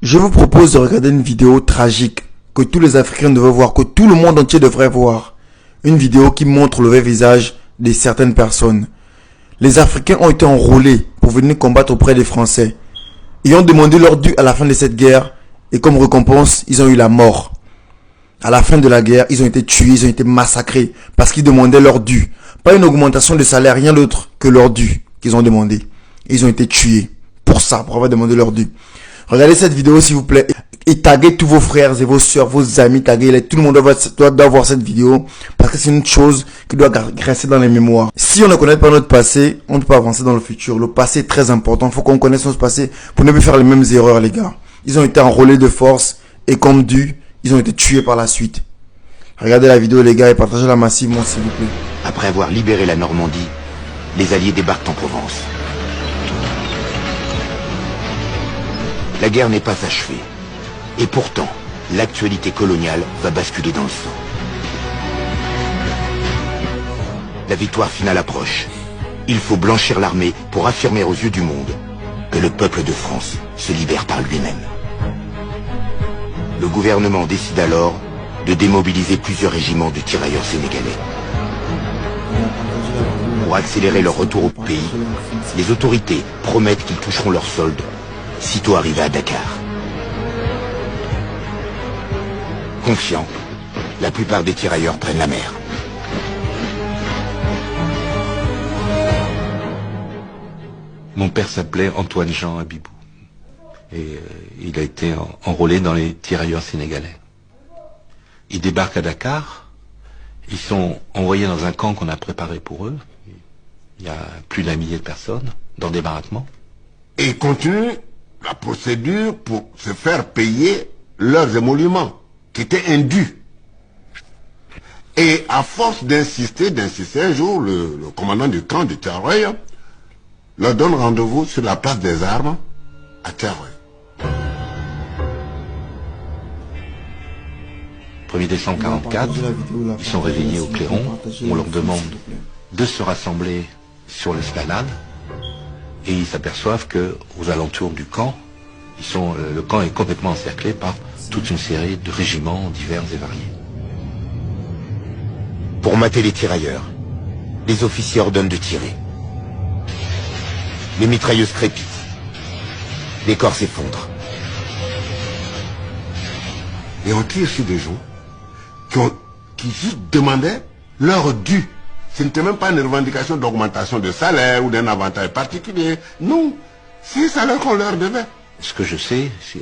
Je vous propose de regarder une vidéo tragique que tous les Africains devraient voir, que tout le monde entier devrait voir. Une vidéo qui montre le vrai visage de certaines personnes. Les Africains ont été enrôlés pour venir combattre auprès des Français. Ils ont demandé leur dû à la fin de cette guerre et comme récompense, ils ont eu la mort. À la fin de la guerre, ils ont été tués, ils ont été massacrés parce qu'ils demandaient leur dû. Pas une augmentation de salaire, rien d'autre que leur dû qu'ils ont demandé. Ils ont été tués pour ça, pour avoir demandé leur dû. Regardez cette vidéo s'il vous plaît et taguez tous vos frères et vos soeurs, vos amis, taguez-les. Tout le monde doit voir cette vidéo parce que c'est une chose qui doit rester dans les mémoires. Si on ne connaît pas notre passé, on ne peut pas avancer dans le futur. Le passé est très important. Il faut qu'on connaisse notre passé pour ne plus faire les mêmes erreurs, les gars. Ils ont été enrôlés de force et comme dû, ils ont été tués par la suite. Regardez la vidéo, les gars, et partagez-la massivement, s'il vous plaît. Après avoir libéré la Normandie, les Alliés débarquent en Provence. La guerre n'est pas achevée. Et pourtant, l'actualité coloniale va basculer dans le sang. La victoire finale approche. Il faut blanchir l'armée pour affirmer aux yeux du monde que le peuple de France se libère par lui-même. Le gouvernement décide alors de démobiliser plusieurs régiments de tirailleurs sénégalais. Pour accélérer leur retour au pays, les autorités promettent qu'ils toucheront leur solde sitôt arrivés à Dakar. Confiants, la plupart des tirailleurs prennent la mer. Mon père s'appelait Antoine Jean Abibou et il a été enrôlé dans les tirailleurs sénégalais. Ils débarquent à Dakar, ils sont envoyés dans un camp qu'on a préparé pour eux. Il y a plus d'1 millier de personnes dans des baraquements. Et ils continuent la procédure pour se faire payer leurs émoluments, qui étaient indus. Et à force d'insister, un jour, le commandant du camp de Thiaroye leur donne rendez-vous sur la place des armes à Thiaroye. 1er décembre 1944, ils sont réveillés au clairon, on leur demande de se rassembler sur l'esplanade et ils s'aperçoivent qu'aux alentours du camp, le camp est complètement encerclé par toute une série de régiments divers et variés. Pour mater les tirailleurs, les officiers ordonnent de tirer. Les mitrailleuses crépitent. Les corps s'effondrent. Et on tire sur des gens qui juste demandaient leur dû. Ce n'était même pas une revendication d'augmentation de salaire ou d'un avantage particulier. Non, c'est le salaire qu'on leur devait. Ce que je sais, c'est